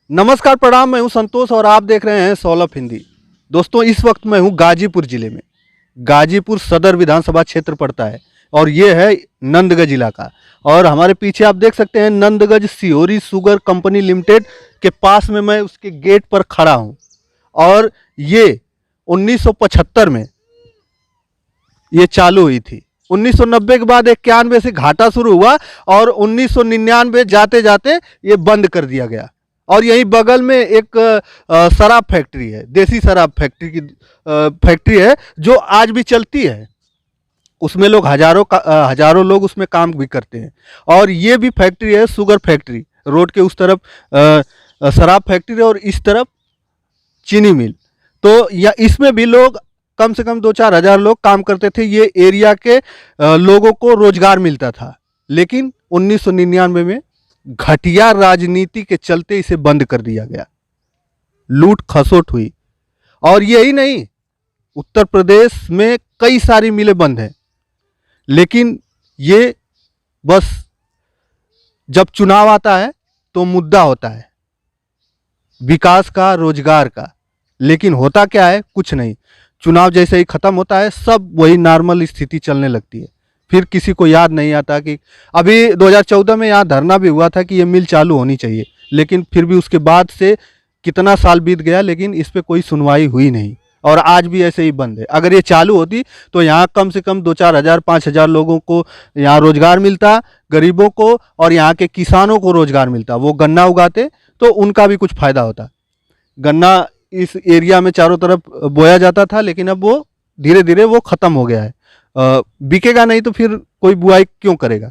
नमस्कार प्रणाम, मैं हूं संतोष और आप देख रहे हैं सौलभ हिंदी। दोस्तों, इस वक्त मैं हूं गाजीपुर जिले में। गाजीपुर सदर विधानसभा क्षेत्र पड़ता है और ये है नंदगंज इलाका। और हमारे पीछे आप देख सकते हैं Nandganj Sihori sugar company limited के पास में मैं उसके गेट पर खड़ा हूं। और ये 1975 में ये चालू हुई थी। 1990 के बाद 91 से घाटा शुरू हुआ और 1999 जाते जाते ये बंद कर दिया गया। और यहीं बगल में एक शराब फैक्ट्री है, देसी शराब फैक्ट्री की फैक्ट्री है जो आज भी चलती है। उसमें लोग हजारों लोग उसमें काम भी करते हैं। और ये भी फैक्ट्री है शुगर फैक्ट्री, रोड के उस तरफ शराब फैक्ट्री और इस तरफ चीनी मिल। तो या इसमें भी लोग कम से कम 2-4 हज़ार लोग काम करते थे। ये एरिया के लोगों को रोजगार मिलता था। लेकिन 1999 में घटिया राजनीति के चलते इसे बंद कर दिया गया। लूट खसोट हुई। और यही नहीं, उत्तर प्रदेश में कई सारी मिलें बंद हैं। लेकिन ये बस जब चुनाव आता है तो मुद्दा होता है विकास का, रोजगार का। लेकिन होता क्या है? कुछ नहीं। चुनाव जैसे ही खत्म होता है सब वही नॉर्मल स्थिति चलने लगती है। फिर किसी को याद नहीं आता कि अभी 2014 में यहाँ धरना भी हुआ था कि ये मिल चालू होनी चाहिए। लेकिन फिर भी उसके बाद से कितना साल बीत गया, लेकिन इस पे कोई सुनवाई हुई नहीं और आज भी ऐसे ही बंद है। अगर ये चालू होती तो यहाँ कम से कम 2-4 हज़ार 5 हज़ार लोगों को यहाँ रोजगार मिलता, गरीबों को, और यहाँ के किसानों को रोजगार मिलता। वो गन्ना उगाते तो उनका भी कुछ फायदा होता। गन्ना इस एरिया में चारों तरफ बोया जाता था, लेकिन अब वो धीरे धीरे वो ख़त्म हो गया है। बिकेगा नहीं तो फिर कोई बुआई क्यों करेगा।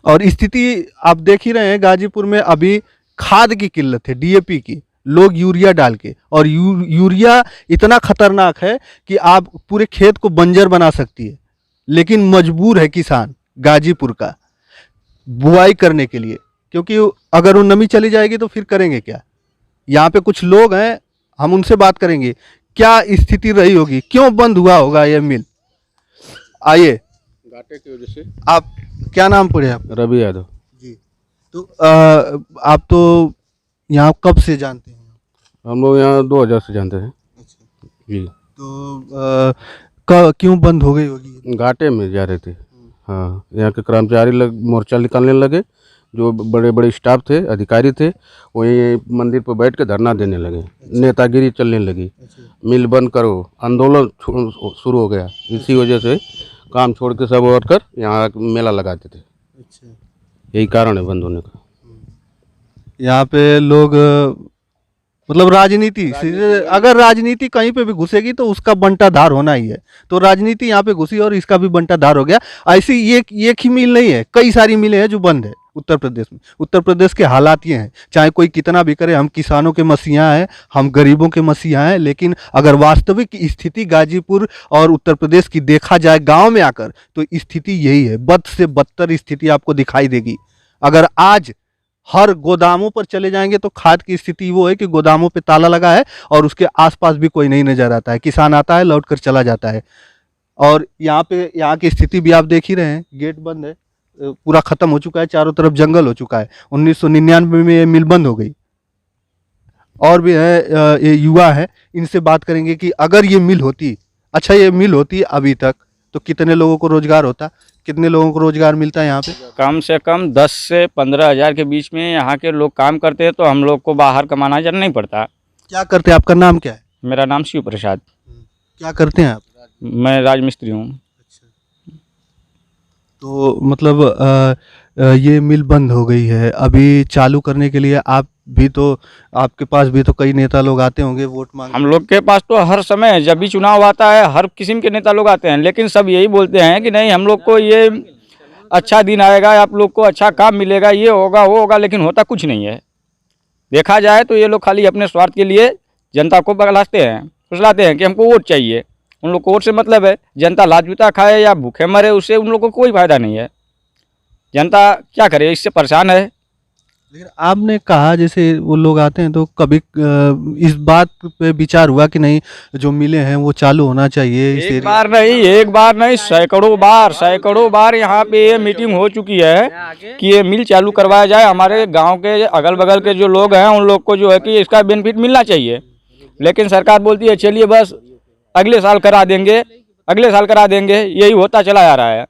और स्थिति आप देख ही रहे हैं, गाजीपुर में अभी खाद की किल्लत है, डीएपी की। लोग यूरिया डाल के, और यूरिया इतना खतरनाक है कि आप पूरे खेत को बंजर बना सकती है। लेकिन मजबूर है किसान गाजीपुर का बुआई करने के लिए, क्योंकि अगर वो नमी चली जाएगी तो फिर करेंगे क्या। यहाँ पे कुछ लोग हैं, हम उनसे बात करेंगे क्या स्थिति रही होगी, क्यों बंद हुआ होगा ये मिल। आइए। घाटे की वजह से। आप क्या नाम पड़े आप? रवि यादव जी। तो आप तो यहाँ कब से जानते हैं? हम लोग यहाँ 2000 से जानते थे अच्छा। जी। तो क्यों बंद हो गई होगी? घाटे में जा रहे थे। हाँ, यहाँ के कर्मचारी मोर्चा निकालने लगे। जो बड़े बड़े स्टाफ थे, अधिकारी थे, वही मंदिर पर बैठ के धरना देने लगे। नेतागिरी चलने लगी। मिल बंद करो, आंदोलन शुरू हो गया। इसी वजह से काम छोड़ के सब वर्कर यहाँ मेला लगाते थे। अच्छा। यही कारण है बंद होने का। यहाँ पे लोग मतलब राजनीति अगर राजनीति कहीं पे भी घुसेगी तो उसका बंटाधार होना ही है। तो राजनीति यहाँ पे घुसी और इसका भी बंटाधार हो गया। ऐसी एक ही मिल नहीं है, कई सारी मिलें हैं जो बंद है उत्तर प्रदेश में। उत्तर प्रदेश के हालात ये हैं, चाहे कोई कितना भी करे, हम किसानों के मसीहा हैं, हम गरीबों के मसीहा हैं। लेकिन अगर वास्तविक स्थिति गाजीपुर और उत्तर प्रदेश की देखा जाए गाँव में आकर, तो स्थिति यही है। बद से बदतर स्थिति आपको दिखाई देगी। अगर आज हर गोदामों पर चले जाएंगे तो खाद की स्थिति वो है कि गोदामों पे ताला लगा है और उसके आसपास भी कोई नहीं नजर आता है। किसान आता है, लौट कर चला जाता है। और यहाँ की स्थिति भी आप देख ही रहे हैं, गेट बंद है, पूरा खत्म हो चुका है, चारों तरफ जंगल हो चुका है। 1999 में ये मिल बंद हो गई। और भी है, ये युवा है, इनसे बात करेंगे कि अगर ये मिल होती, अच्छा ये मिल होती अभी तक, तो कितने लोगों को रोजगार होता, कितने लोगों को रोजगार मिलता है यहाँ पे? कम से कम 10 से 15 हज़ार के बीच में यहाँ के लोग काम करते हैं। तो हम लोग को बाहर कमाना जाना नहीं पड़ता। क्या करते हैं? आपका नाम क्या है? मेरा नाम शिव प्रसाद। क्या करते हैं आप? मैं राजमिस्त्री हूँ। तो मतलब ये मिल बंद हो गई है, अभी चालू करने के लिए आप भी तो, आपके पास भी तो कई नेता लोग आते होंगे वोट मांगने। हम लोग के पास तो हर समय जब भी चुनाव आता है हर किस्म के नेता लोग आते हैं, लेकिन सब यही बोलते हैं कि नहीं हम लोग को ये अच्छा दिन आएगा, आप लोग को अच्छा काम मिलेगा, ये होगा वो होगा। लेकिन होता कुछ नहीं है। देखा जाए तो ये लोग खाली अपने स्वार्थ के लिए जनता को बगलाते हैं, फुसलाते हैं कि हमको वोट चाहिए। उन लोग को वोट से मतलब है जनता लात जूता खाए या भूखे मरे, उससे उन लोग को कोई फायदा नहीं है। जनता क्या करे, इससे परेशान है। लेकिन आपने कहा जैसे वो लोग आते हैं तो कभी इस बात पे विचार हुआ कि नहीं जो मिले हैं वो चालू होना चाहिए इस एक बार नहीं सैकड़ों बार यहाँ पे ये मीटिंग हो चुकी है कि ये मिल चालू करवाया जाए। हमारे गांव के अगल बगल के जो लोग हैं उन लोग को जो है कि इसका बेनिफिट मिलना चाहिए, लेकिन सरकार बोलती है चलिए बस अगले साल करा देंगे, अगले साल करा देंगे, यही होता चला जा रहा है।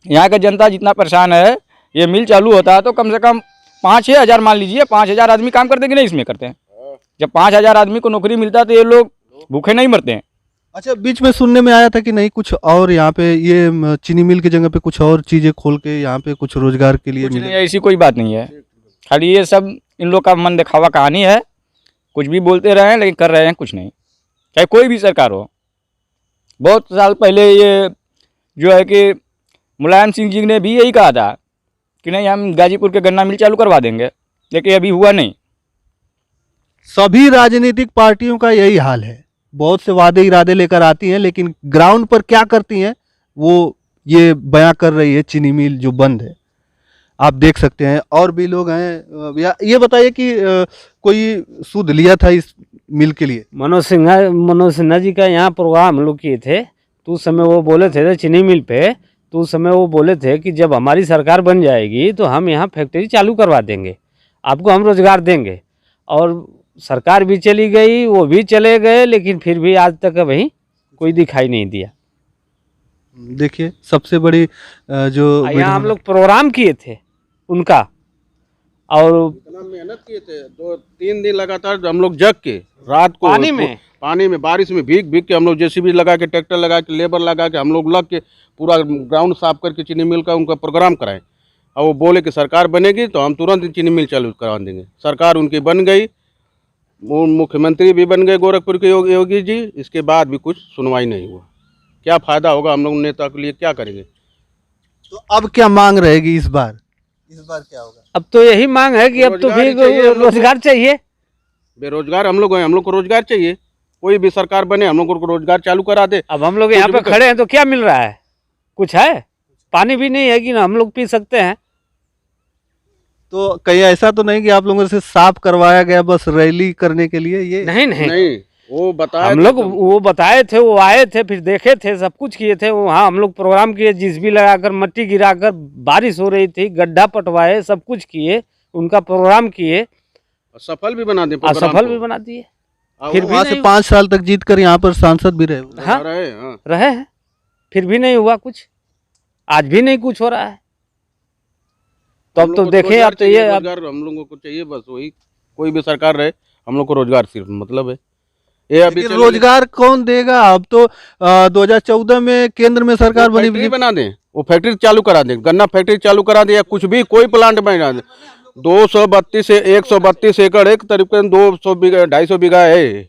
यहाँ का जनता जितना परेशान है, ये मिल चालू होता है तो कम से कम 5-6 हज़ार, मान लीजिए 5,000 आदमी काम करते कि नहीं इसमें करते हैं। जब 5,000 आदमी को नौकरी मिलता है तो ये लोग भूखे नहीं मरते हैं। अच्छा, बीच में सुनने में आया था कि नहीं कुछ और यहाँ पे ये चीनी मिल की जगह पे कुछ और चीजें खोल के यहाँ पे कुछ रोजगार के लिए कुछ मिले। नहीं, ऐसी कोई बात नहीं है, खाली ये सब इन लोग का मन दिखावा कहानी है। कुछ भी बोलते रहे हैं लेकिन कर रहे हैं कुछ नहीं, चाहे कोई भी सरकार हो। बहुत साल पहले ये जो है कि मुलायम सिंह जी ने भी यही कहा था कि नहीं हम गाजीपुर के गन्ना मिल चालू करवा देंगे, लेकिन अभी हुआ नहीं। सभी राजनीतिक पार्टियों का यही हाल है, बहुत से वादे इरादे लेकर आती हैं लेकिन ग्राउंड पर क्या करती हैं वो ये बयां कर रही है। चीनी मिल जो बंद है, आप देख सकते हैं, और भी लोग हैं। ये बताइए कि कोई सूद लिया था इस मिल के लिए? मनोज सिन्हा जी का यहाँ प्रोग्राम हम लोग किए थे, तो उस समय वो बोले थे चीनी मिल पे, तो उस समय वो बोले थे कि जब हमारी सरकार बन जाएगी तो हम यहाँ फैक्ट्री चालू करवा देंगे, आपको हम रोजगार देंगे। और सरकार भी चली गई, वो भी चले गए, लेकिन फिर भी आज तक वहीं कोई दिखाई नहीं दिया। देखिए सबसे बड़ी जो यहाँ हम लोग प्रोग्राम किए थे उनका, और इतना मेहनत किए थे, 2-3 दिन लगातार हम लोग जग के रात को पानी में बारिश में भीग के हम लोग जेसीबी लगा के, ट्रैक्टर लगा के, लेबर लगा के, हम लोग लग के पूरा ग्राउंड साफ करके चीनी मिल का उनका प्रोग्राम कराएं। और वो बोले कि सरकार बनेगी तो हम तुरंत चीनी मिल चालू करवा देंगे। सरकार उनकी बन गई, वो मुख्यमंत्री भी बन गए गोरखपुर के योगी जी, इसके बाद भी कुछ सुनवाई नहीं हुआ। क्या फ़ायदा होगा, हम लोग नेता के लिए क्या करेंगे? तो अब क्या मांग रहेगी इस बार क्या होगा? अब तो यही मांग है कि अब तो भी रोजगार चाहिए। बेरोजगार हम लोग को रोजगार चाहिए। कोई भी सरकार बने, हम लोग को रोजगार चालू करा दे। अब हम लोग यहाँ पे खड़े हैं तो क्या मिल रहा है? कुछ है? पानी भी नहीं है कि हम लोग पी सकते हैं। तो कहीं ऐसा तो नहीं कि आप लोगों से साफ करवाया गया बस रैली करने के लिए? ये नहीं, वो बताए हम लोग वो बताए थे, वो आए थे, फिर देखे थे, सब कुछ किए थे वहाँ। हम लोग प्रोग्राम किए, जिसबी लगाकर, मट्टी गिराकर, बारिश हो रही थी, गड्ढा पटवाए, सब कुछ किए, उनका प्रोग्राम किए, सफल भी बना दिए, असफल भी बना दिए। फिर वहाँ से 5 साल तक जीत कर यहाँ पर सांसद भी रहे। हाँ, रहे हैं, फिर भी नहीं हुआ कुछ, आज भी नहीं कुछ हो रहा है। तो अब तो देखे, अब तो ये रोजगार हम लोगों को चाहिए, बस वही कोई भी सरकार रहे, हम लोग को रोजगार सिर्फ मतलब है। ये अभी रोजगार कौन देगा? अब तो 2014 में केंद्र में सरकार बनी, बना दें, वो फैक्ट्री चालू करा दें, गन्ना फैक्ट्री चालू करा दें, या कुछ भी कोई प्लांट बना दें। 232 से 132 एकड़, एक तरीके 200 बीघा 250 बीघा है,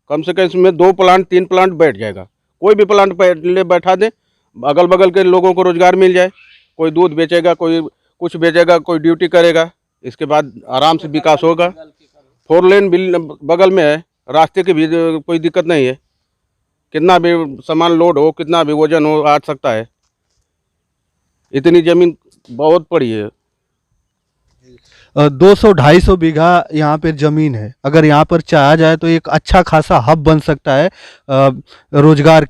कम से कम इसमें 2 प्लांट 3 प्लांट बैठ जाएगा। कोई भी प्लांट ले बैठा दें, अगल बगल के लोगों को रोजगार मिल जाए। कोई दूध बेचेगा, कोई कुछ बेचेगा, कोई ड्यूटी करेगा, इसके बाद आराम से विकास होगा। 4 लेन बगल में है, रास्ते की भी कोई दिक्कत नहीं है, कितना भी सामान लोड हो, कितना भी वजन हो, आ सकता है। इतनी जमीन बहुत पड़ी है, 200-250 बीघा यहाँ पे जमीन है। अगर यहाँ पर चाहा जाए तो एक अच्छा खासा हब बन सकता है रोजगार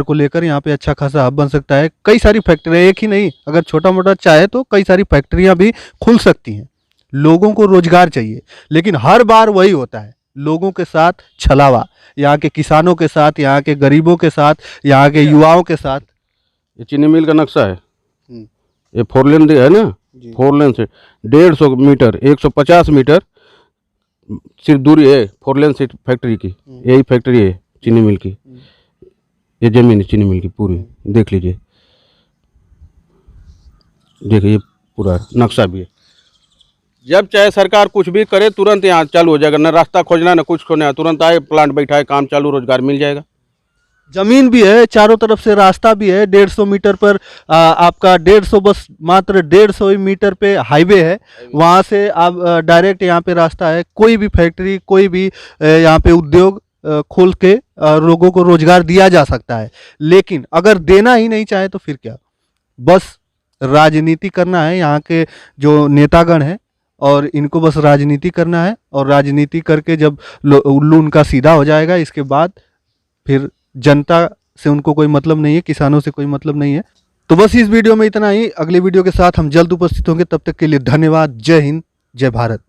को लेकर यहाँ पे अच्छा खासा हब बन सकता है। कई सारी फैक्ट्रियाँ, एक ही नहीं, अगर छोटा मोटा चाहे तो कई सारी फैक्ट्रियाँ भी खुल सकती हैं। लोगों को रोजगार चाहिए, लेकिन हर बार वही होता है, लोगों के साथ छलावा, यहाँ के किसानों के साथ, यहाँ के गरीबों के साथ, यहाँ के युवाओं के साथ। ये चीनी मिल का नक्शा है, ये 4 लेन है ना, 4 लेन से 150 मीटर 150 मीटर सिर्फ दूरी है 4 लेन से फैक्ट्री की। यही फैक्ट्री है चीनी मिल की, ये जमीन है चीनी मिल की पूरी, देख लीजिए, देखिए ये पूरा नक्शा भी है। जब चाहे सरकार कुछ भी करे, तुरंत यहाँ चालू हो जाएगा, ना रास्ता खोजना, ना कुछ खोजना, तुरंत आए, प्लांट बैठाए, काम चालू, रोजगार मिल जाएगा। जमीन भी है, चारों तरफ से रास्ता भी है। 150 मीटर पर आपका 150, बस मात्र 150 मीटर पे हाईवे है, वहाँ से आप डायरेक्ट यहाँ पे रास्ता है। कोई भी फैक्ट्री, कोई भी यहाँ पे उद्योग खोल के लोगों को रोजगार दिया जा सकता है। लेकिन अगर देना ही नहीं चाहे तो फिर क्या? बस राजनीति करना है यहाँ के जो नेतागण हैं, और इनको बस राजनीति करना है, और राजनीति करके जब उल्लू उनका सीधा हो जाएगा, इसके बाद फिर जनता से उनको कोई मतलब नहीं है, किसानों से कोई मतलब नहीं है। तो बस इस वीडियो में इतना ही। अगले वीडियो के साथ हम जल्द उपस्थित होंगे, तब तक के लिए धन्यवाद। जय हिंद, जय भारत।